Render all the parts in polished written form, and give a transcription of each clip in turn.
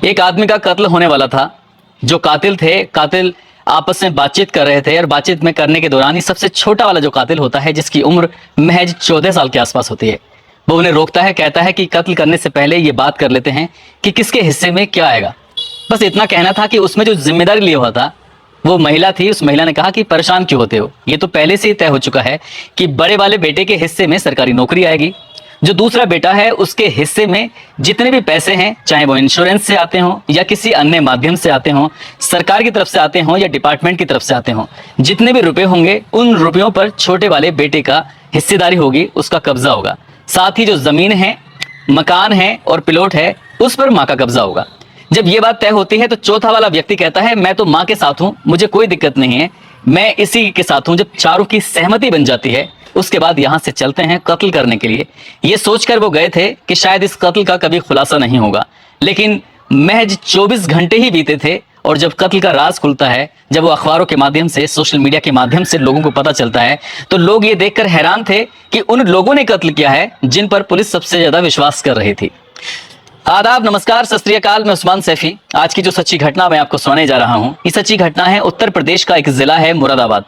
एक आदमी का कत्ल होने वाला था। जो कातिल आपस में बातचीत कर रहे थे और बातचीत में करने के दौरान ही सबसे छोटा वाला जो कातिल होता है, जिसकी उम्र महज 14 साल के आसपास होती है, वो उन्हें रोकता है, कहता है कि कत्ल करने से पहले ये बात कर लेते हैं कि किसके हिस्से में क्या आएगा। बस इतना कहना था कि उसमें जो जिम्मेदारी लिया हुआ था वो महिला थी। उस महिला ने कहा कि परेशान क्यों होते हो, ये तो पहले से ही तय हो चुका है कि बड़े वाले बेटे के हिस्से में सरकारी नौकरी आएगी, जो दूसरा बेटा है उसके हिस्से में जितने भी पैसे हैं, चाहे वो इंश्योरेंस से आते हों या किसी अन्य माध्यम से आते हों, सरकार की तरफ से आते हों या डिपार्टमेंट की तरफ से आते हों, जितने भी रुपए होंगे उन रुपयों पर छोटे वाले बेटे का हिस्सेदारी होगी, उसका कब्जा होगा। साथ ही जो जमीन है, मकान है और प्लॉट है, उस पर माँ का कब्जा होगा। जब ये बात तय होती है तो चौथा वाला व्यक्ति कहता है मैं तो माँ के साथ हूं, मुझे कोई दिक्कत नहीं है, मैं इसी के साथ हूं। जब चारों की सहमति बन जाती है उसके बाद यहां से चलते हैं कत्ल करने के लिए। ये सोचकर वो गए थे कि शायद इस कत्ल का कभी खुलासा नहीं होगा, लेकिन महज 24 घंटे ही बीते थे और जब कत्ल का राज खुलता है, जब वो अखबारों के माध्यम से, सोशल मीडिया के माध्यम से लोगों को पता चलता है, तो लोग ये देखकर हैरान थे कि उन लोगों ने कत्ल किया है जिन पर पुलिस सबसे ज्यादा विश्वास कर रही थी। आदाब, नमस्कार, सत श्री अकाल। मैं उस्मान सैफी। आज की जो सच्ची घटना मैं आपको सुनाने जा रहा हूं, ये सच्ची घटना है उत्तर प्रदेश का एक जिला है मुरादाबाद।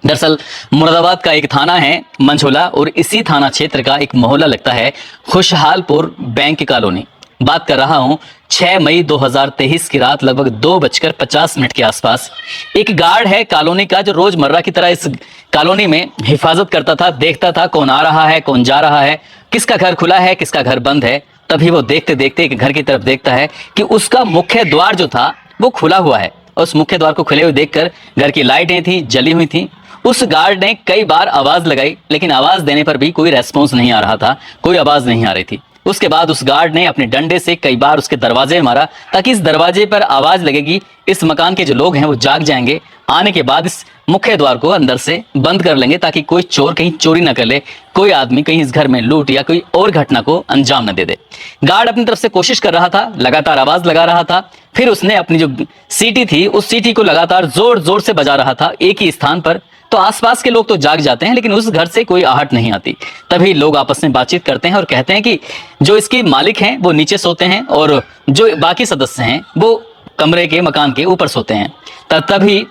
दरअसल मुरादाबाद का एक थाना है मंझोला और इसी थाना क्षेत्र का एक मोहल्ला लगता है खुशहालपुर बैंक कॉलोनी। बात कर रहा हूं 6 मई 2023 की रात लगभग 2:50 के आसपास। एक गार्ड है कॉलोनी का जो रोजमर्रा की तरह इस कॉलोनी में हिफाजत करता था, देखता था कौन आ रहा है, कौन जा रहा है, किसका घर खुला है, किसका घर बंद है। तभी वो देखते देखते एक घर की तरफ देखता है कि उसका मुख्य द्वार जो था वो खुला हुआ है। और उस मुख्य द्वार को खुले हुए देखकर घर की लाइटें थी जली हुई थी। उस गार्ड ने कई बार आवाज लगाई, लेकिन आवाज देने पर भी कोई रेस्पॉन्स नहीं आ रहा था, कोई आवाज नहीं आ रही थी। उसके बाद उस गार्ड ने अपने डंडे से कई बार उसके दरवाजे में मारा ताकि इस दरवाजे पर आवाज लगेगी, इस मकान के जो लोग हैं वो जाग जाएंगे, आने के बाद इस मुख्य द्वार को अंदर से बंद कर लेंगे ताकि कोई चोर कहीं चोरी ना कर ले, कोई आदमी कहीं इस घर में लूट या कोई और घटना को अंजाम न दे दे। गार्ड अपनी तरफ से कोशिश कर रहा था, लगातार आवाज लगा रहा था। फिर उसने अपनी जो सीटी थी उस सीटी को लगातार जोर जोर से बजा रहा था एक ही स्थान पर। तो आसपास के लोग तो जाग जाते हैं, लेकिन उस घर से कोई आहट नहीं आती। तभी लोग आपस में बातचीत करते हैं और कहते हैं कि जो इसके मालिक हैं वो नीचे सोते हैं और जो बाकी सदस्य हैं वो कमरे के, मकान के ऊपर सोते हैं। तभी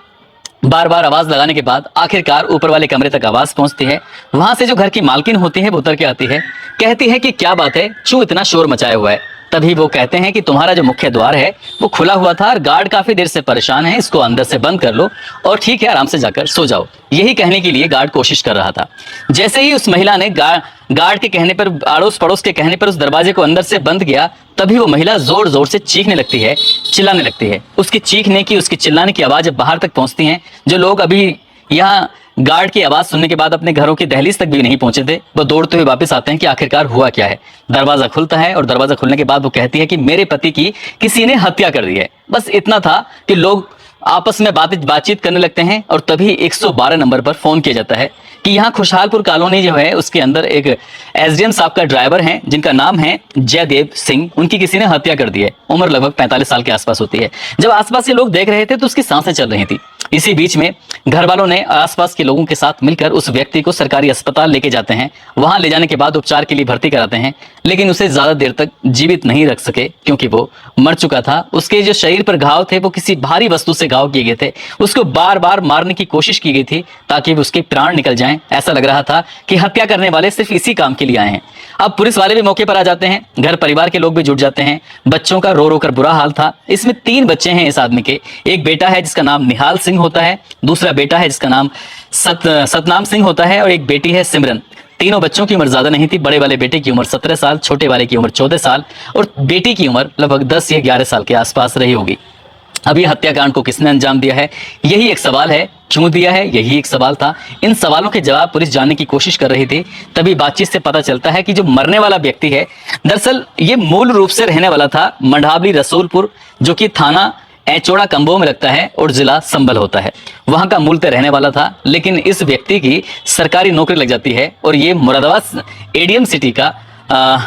बार बार आवाज लगाने के बाद आखिरकार ऊपर वाले कमरे तक आवाज पहुंचती है। वहां से जो घर की मालकिन होती है वो उतर के आती है, कहती है कि क्या बात है, क्यों इतना शोर मचाया हुआ है। तभी वो कहते हैं कि तुम्हारा जो मुख्य द्वार है वो खुला हुआ था और गार्ड काफी देर से परेशान है, इसको अंदर से बंद कर लो और ठीक है आराम से जाकर सो जाओ। यही कहने के लिए गार्ड कोशिश कर रहा था। जैसे ही उस महिला ने गार्ड के कहने पर, अड़ोस पड़ोस के कहने पर उस दरवाजे को अंदर से बंद किया, तभी वो महिला जोर जोर से चीखने लगती है, चिल्लाने लगती है। उसकी चीखने की, उसकी चिल्लाने की आवाज जब बाहर तक पहुंचती है, जो लोग अभी यहाँ गार्ड की आवाज सुनने के बाद अपने घरों की दहलीज तक भी नहीं पहुंचे थे, वो दौड़ते हुए वापस आते हैं कि आखिरकार हुआ क्या है। दरवाजा खुलता है और दरवाजा खुलने के बाद वो कहती है कि मेरे पति की किसी ने हत्या कर दी है। बस इतना था कि लोग आपस में बातचीत करने लगते हैं और तभी 112 नंबर पर फोन किया जाता है कि यहाँ खुशहालपुर कॉलोनी जो है उसके अंदर एक एसडीएम साहब का ड्राइवर है जिनका नाम है जयदेव सिंह, उनकी किसी ने हत्या कर दी है। उम्र लगभग 45 साल के आसपास होती है। जब आसपास के लोग देख रहे थे तो उसकी सांसें चल रही थी। इसी बीच में घर वालों ने आसपास के लोगों के साथ मिलकर उस व्यक्ति को सरकारी अस्पताल लेके जाते हैं। वहां ले जाने के बाद उपचार के लिए भर्ती कराते हैं, लेकिन उसे ज्यादा देर तक जीवित नहीं रख सके क्योंकि वो मर चुका था। उसके जो शरीर पर घाव थे वो किसी भारी वस्तु से घाव किए गए थे। उसको बार बार मारने की कोशिश की गई थी ताकि उसके प्राण निकल जाएं। ऐसा लग रहा था कि हत्या करने वाले सिर्फ इसी काम के लिए आए हैं। अब पुलिस वाले भी मौके पर आ जाते हैं, घर परिवार के लोग भी जुट जाते हैं। बच्चों का रो रो कर बुरा हाल था। इसमें 3 बच्चे हैं इस आदमी के। एक बेटा है जिसका नाम निहाल सिंह होता है, दूसरा बेटा है जिसका नाम सतनाम सिंह होता है और एक बेटी है सिमरन। तीनों बच्चों की उम्र ज्यादा नहीं थी। बड़े वाले बेटे की उम्र 17 साल, छोटे वाले की उम्र 14 साल और बेटी की उम्र लगभग 10 या 11 साल के आसपास रही होगी। अब ये हत्याकांड को किसने अंजाम दिया है, यही एक सवाल है। क्यों दिया है, यही एक सवाल था। इन सवालों के जवाब पुलिस जानने की कोशिश कर रही थी। तभी बातचीत से पता चलता है कि जो मरने वाला व्यक्ति है दरअसल ये मूल रूप से रहने वाला था मंडावली रसूलपुर, जो कि थाना एचोड़ा कंबो में लगता है और जिला संभल होता है। वहां का मूलतः रहने वाला था, लेकिन इस व्यक्ति की सरकारी नौकरी लग जाती है और ये मुरादाबाद एडीएम सिटी का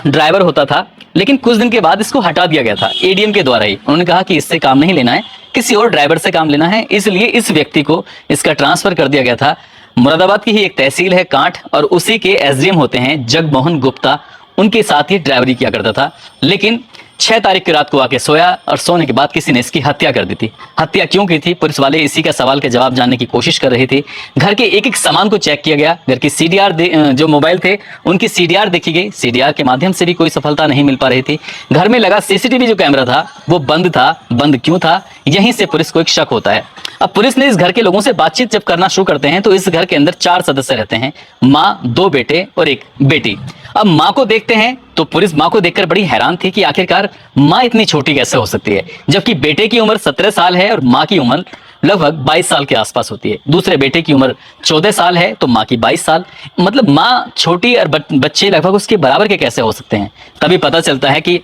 ड्राइवर होता था। लेकिन कुछ दिन के बाद इसको हटा दिया गया था एडीएम के द्वारा ही। उन्होंने कहा कि इससे काम नहीं लेना है, किसी और ड्राइवर से काम लेना है, इसलिए इस व्यक्ति को इसका ट्रांसफर कर दिया गया था। मुरादाबाद की ही एक तहसील है कांठ और उसी के एसडीएम होते हैं जगमोहन गुप्ता, उनके साथ ही ड्राइवरी किया करता था। लेकिन 6 तारीख की रात को आके सोया और सोने के बाद किसी ने इसकी हत्या कर दी थी। हत्या क्यों की थी, पुलिस वाले इसी का सवाल के जवाब जानने की कोशिश कर रही थी। घर के एक एक सामान को चेक किया गया, घर की सीडीआर जो मोबाइल थे उनकी सीडीआर देखी गई, सीडीआर के माध्यम से भी कोई सफलता नहीं मिल पा रही थी। घर में लगा सीसीटीवी जो कैमरा था वो बंद था। बंद क्यों था, यहीं से पुलिस को एक शक होता है। अब पुलिस ने इस घर के लोगों से बातचीत जब करना शुरू करते हैं तो इस घर के अंदर 4 सदस्य रहते हैं, माँ, 2 बेटे और 1 बेटी। अब माँ को देखते हैं तो पुलिस माँ को देखकर बड़ी हैरान थी कि आखिरकार माँ इतनी छोटी कैसे हो सकती है, जबकि बेटे की उम्र 17 साल है और माँ की उम्र लगभग 22 साल के आसपास होती है। दूसरे बेटे की उम्र 14 साल है तो माँ की 22 साल, मतलब माँ छोटी और बच्चे लगभग उसके बराबर के कैसे हो सकते हैं। तभी पता चलता है कि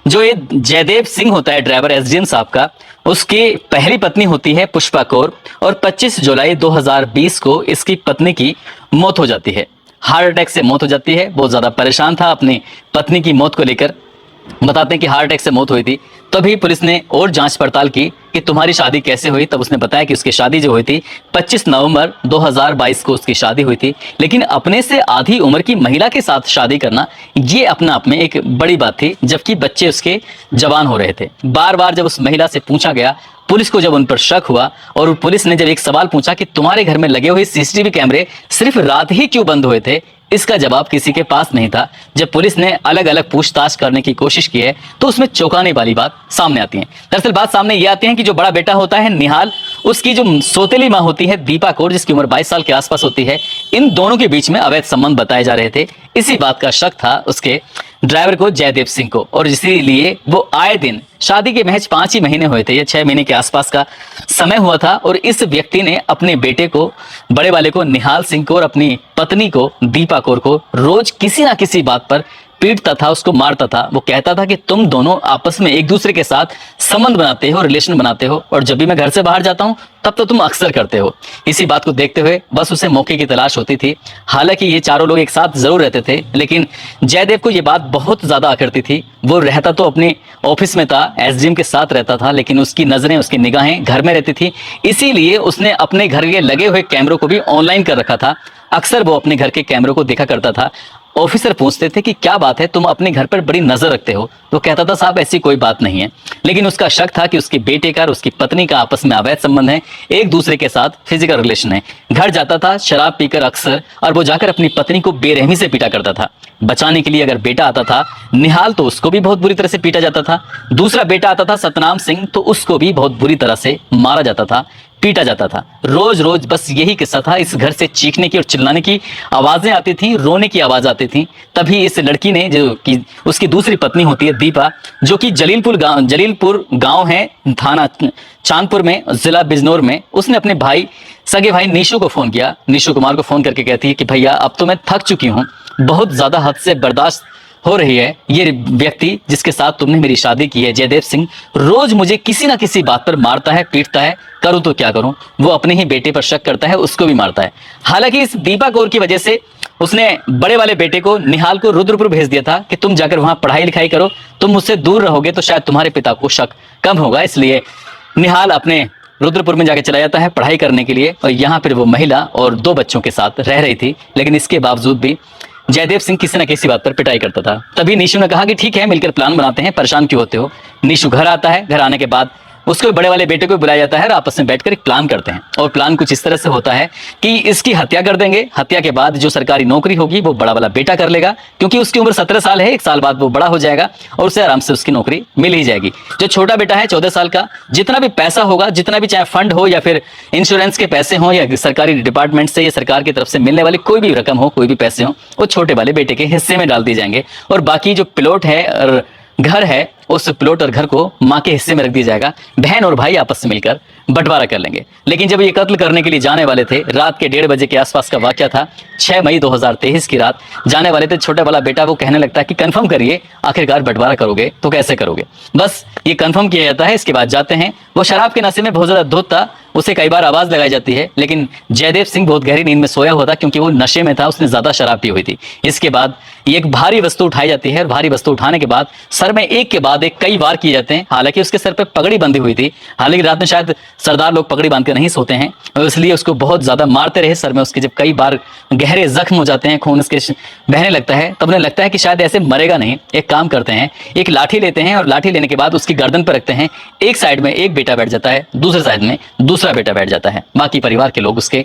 जो ये जयदेव सिंह होता है ड्राइवर एसडीएम साहब का, उसकी पहली पत्नी होती है पुष्पा कौर और 25 जुलाई 2020 को इसकी पत्नी की मौत हो जाती है। हार्ट अटैक से मौत हो जाती है। बहुत ज्यादा परेशान था अपनी पत्नी की मौत को लेकर। बताते हैं कि हार्ट अटैक से मौत हुई थी। तभी पुलिस ने और जांच पड़ताल की कि तुम्हारी शादी कैसे हुई। तब उसने बताया कि उसकी शादी जो हुई थी 25 नवंबर 2022 को उसकी शादी हुई थी। लेकिन अपने से आधी उम्र की महिला के साथ शादी करना ये अपने आप में एक बड़ी बात थी, जबकि बच्चे उसके जवान हो रहे थे। बार बार जब उस महिला से पूछा गया, पुलिस को जब उन पर शक हुआ और पुलिस ने जब एक सवाल पूछा कि तुम्हारे घर में लगे हुए सीसीटीवी कैमरे सिर्फ रात ही क्यों बंद हुए थे, इसका जवाब किसी के पास नहीं था। जब पुलिस ने अलग अलग पूछताछ करने की कोशिश की है तो उसमें चौंकाने वाली बात सामने आती है। दरअसल बात सामने ये आती है कि जो बड़ा बेटा होता है निहाल, उसकी जो सौतेली माँ होती है दीपा कौर, जिसकी उम्र 22 साल के आसपास होती है, इन दोनों के बीच में अवैध संबंध बताए जा रहे थे। इसी बात का शक था उसके ड्राइवर को, जयदेव सिंह को, और इसीलिए वो आए दिन, शादी के महज 5 ही महीने हुए थे, ये 6 महीने के आसपास का समय हुआ था, और इस व्यक्ति ने अपने बेटे को, बड़े वाले को, निहाल सिंह को, और अपनी पत्नी को दीपा कौर को रोज किसी ना किसी बात पर पीटता था, उसको मारता था। वो कहता था कि तुम दोनों आपस में एक दूसरे के साथ संबंध बनाते हो, रिलेशन बनाते हो, और जब भी मैं घर से बाहर जाता हूं तब तो तुम अक्सर करते हो। इसी बात को देखते हुए बस उसे मौके की तलाश होती थी। हालांकि ये चारों लोग एक साथ जरूर रहते थे, लेकिन जयदेव को ये बात बहुत ज्यादा अखरती थी। वो रहता तो अपने ऑफिस में था, एसडीएम के साथ रहता था, लेकिन उसकी नजरें, उसकी निगाहें घर में रहती थी। इसीलिए उसने अपने घर के लगे हुए कैमरों को भी ऑनलाइन कर रखा था। अक्सर वो अपने घर के कैमरों को देखा करता था। ऑफिसर पूछते थे कि क्या बात है, तुम अपने घर पर बड़ी नजर रखते हो, तो कहता था साहब ऐसी कोई बात नहीं है। लेकिन उसका शक था कि उसके बेटे का और उसकी पत्नी का आपस में अवैध संबंध है, एक दूसरे के साथ फिजिकल रिलेशन है। घर जाता था शराब पीकर अक्सर, और वो जाकर अपनी पत्नी को बेरहमी से पीटा करता था। बचाने के लिए अगर बेटा आता था निहाल तो उसको भी बहुत बुरी तरह से पीटा जाता था। दूसरा बेटा आता था सतनाम सिंह, तो उसको भी बहुत बुरी तरह से मारा जाता था, पीटा जाता था। रोज रोज बस यही किस्सा था। इस घर से चीखने की और चिल्लाने की आवाजें आती थी, रोने की आवाज आती थी। तभी इस लड़की ने, जो कि उसकी दूसरी पत्नी होती है दीपा, जो कि जलीलपुर गांव है, थाना चांदपुर में, जिला बिजनौर में, उसने अपने सगे भाई नीशू को फोन किया। नीशू कुमार को फोन करके कहती है कि भैया अब तो मैं थक चुकी हूँ, बहुत ज्यादा हद से बर्दाश्त हो रही है। ये व्यक्ति जिसके साथ तुमने मेरी शादी की है, जयदेव सिंह, रोज मुझे किसी ना किसी बात पर मारता है, पीटता है, करूं तो क्या करूं। वो अपने ही बेटे पर शक करता है, उसको भी मारता है। हालांकि इस दीपा कौर की वजह से उसने बड़े वाले बेटे को, निहाल को, रुद्रपुर भेज दिया था कि तुम जाकर वहां पढ़ाई लिखाई करो, तुम मुझसे दूर रहोगे तो शायद तुम्हारे पिता को शक कम होगा। इसलिए निहाल अपने रुद्रपुर में जाके चला जाता है पढ़ाई करने के लिए, और यहाँ पर वो महिला और 2 बच्चों के साथ रह रही थी। लेकिन इसके बावजूद भी जयदेव सिंह किसी न किसी बात पर पिटाई करता था। तभी नीशू ने कहा कि ठीक है, मिलकर प्लान बनाते हैं, परेशान क्यों होते हो। नीशू घर आता है। घर आने के बाद उसको बड़े वाले बेटे को बुलाया जाता है और आपस में बैठकर एक प्लान करते हैं। और प्लान कुछ इस तरह से होता है कि इसकी हत्या कर देंगे। हत्या के बाद जो सरकारी नौकरी होगी वो बड़ा वाला बेटा कर लेगा, क्योंकि उसकी उम्र 17 साल है। 1 साल बाद वो बड़ा हो जाएगा और उसे आराम से उसकी नौकरी मिल ही जाएगी। जो छोटा बेटा है 14 साल का, जितना भी पैसा होगा, जितना भी चाहे फंड हो या फिर इंश्योरेंस के पैसे हो या सरकारी डिपार्टमेंट से या सरकार की तरफ से मिलने वाली कोई भी रकम हो, कोई भी पैसे हो, वो छोटे वाले बेटे के हिस्से में डाल दिए जाएंगे। और बाकी जो प्लॉट है और घर है, उस प्लॉट और घर को माँ के हिस्से में रख दिया जाएगा। बहन और भाई आपस में मिलकर बंटवारा कर लेंगे। लेकिन जब ये कत्ल करने के लिए जाने वाले थे, रात के 1:30 बजे के आसपास का वाकया था, 6 मई 2023 की रात जाने वाले थे। छोटा वाला बेटा वो कहने लगता है कि कंफर्म करिए, आखिरकार बंटवारा करोगे तो कैसे करोगे। बस ये कंफर्म किया जाता है। इसके बाद जाते हैं। वो शराब के नशे में बहुत ज्यादा धुत था, उसे कई बार आवाज लगाई जाती है, लेकिन जयदेव सिंह बहुत गहरी नींद में सोया हुआ था, क्योंकि वो नशे में था, उसने ज्यादा शराब पी हुई थी। इसके बाद एक भारी वस्तु उठाई जाती है और भारी वस्तु उठाने के बाद सर में एक के बाद एक कई वार किए जाते हैं। हालांकि उसके सर पे पगड़ी बंधी हुई थी। हालांकि रात में शायद सरदार लोग पगड़ी बांध के नहीं सोते हैं, और इसलिए उसको बहुत ज्यादा मारते रहे सर में उसके। जब कई बार गहरे जख्म हो जाते हैं, खून उसके बहने लगता है, तब उन्हें लगता है कि शायद ऐसे मरेगा नहीं। एक काम करते हैं, एक लाठी लेते हैं और लाठी लेने के बाद उसकी गर्दन पर रखते हैं। एक साइड में एक बेटा बैठ जाता है, दूसरे साइड में दूसरा बेटा बैठ जाता है। बाकी परिवार के लोग उसके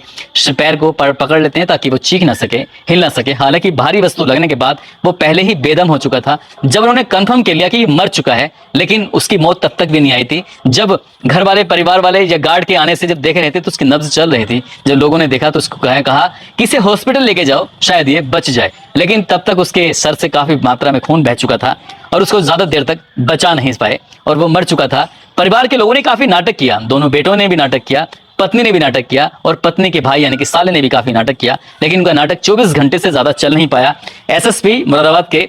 पैर को पकड़ लेते हैं ताकि वो चीख ना सके, हिल ना सके। हालांकि भारी वस्तु लगने के बाद वो पहले ही बेदम हो चुका था। जब उन्होंने कंफर्म कर लिया कि ये मर चुका है, लेकिन उसकी मौत तब तक भी नहीं आई थी। जब घर वाले, परिवार वाले या गार्ड के आने से जब देख रहे थे तो उसकी नब्ज चल रही थी। जब लोगों ने देखा तो उसको कहा कि इसे हॉस्पिटल लेके जाओ, शायद ये बच जाए। लेकिन तब तक उसके सर से काफी मात्रा में खून बह चुका था और उसको ज्यादा देर तक बचा नहीं पाए और वो मर चुका था। परिवार के लोगों ने काफी नाटक किया, दोनों बेटों ने भी नाटक किया, पत्नी ने भी नाटक किया और पत्नी के भाई यानी कि साले ने भी काफी नाटक किया, लेकिन उनका नाटक 24 घंटे से ज्यादा चल नहीं पाया। एसएसपी मुरादाबाद के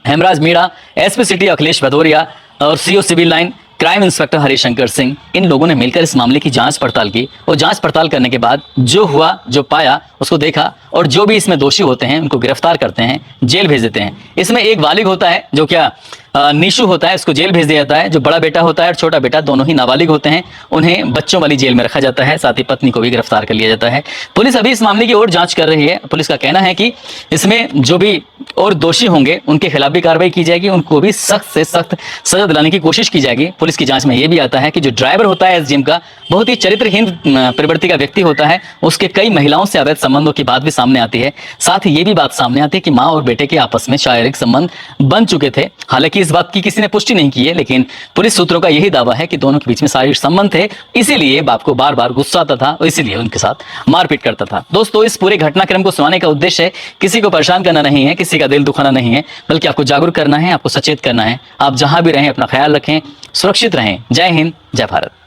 हेमराज मीणा, एसपी सिटी अखिलेश भदौरिया और CO civil line crime inspector Harishankar Singh, इन लोगों ने मिलकर इस मामले की जांच पड़ताल की और जांच पड़ताल करने के बाद जो हुआ, जो पाया, उसको देखा और जो भी इसमें दोषी होते हैं उनको गिरफ्तार करते हैं, जेल भेज देते हैं। इसमें एक बालिग होता है जो क्या निशु होता है, उसको जेल भेज दिया जाता है। जो बड़ा बेटा होता है और छोटा बेटा दोनों ही नाबालिग होते हैं, उन्हें बच्चों वाली जेल में रखा जाता है। साथ ही पत्नी को भी गिरफ्तार कर लिया जाता है। पुलिस अभी इस मामले की और जांच कर रही है। पुलिस का कहना है कि इसमें जो भी और दोषी होंगे उनके खिलाफ भी कार्रवाई की जाएगी, उनको भी सख्त से सख्त सजा दिलाने की कोशिश की जाएगी। पुलिस की जांच में यह भी आता है कि जो ड्राइवर होता है इस जिम का, बहुत ही चरित्रहीन प्रवृत्ति का व्यक्ति होता है। उसके कई महिलाओं से अवैध संबंधों की बात भी सामने आती है। साथ ही ये भी बात सामने आती है कि माँ और बेटे के आपस में शारीरिक संबंध बन चुके थे। हालांकि इस बात की किसी ने पुष्टि नहीं की है, लेकिन पुलिस सूत्रों का यही दावा है कि दोनों के बीच में शारीरिक संबंध थे, इसीलिए बाप को बार बार गुस्सा आता था और इसीलिए उनके साथ मारपीट करता था। दोस्तों, इस पूरे घटनाक्रम को सुनाने का उद्देश्य किसी को परेशान करना नहीं है, किसी का दिल दुखाना नहीं है, बल्कि आपको जागरूक करना है, आपको सचेत करना है। आप जहां भी रहें अपना ख्याल रखें, सुरक्षित रहें। जय हिंद, जय भारत।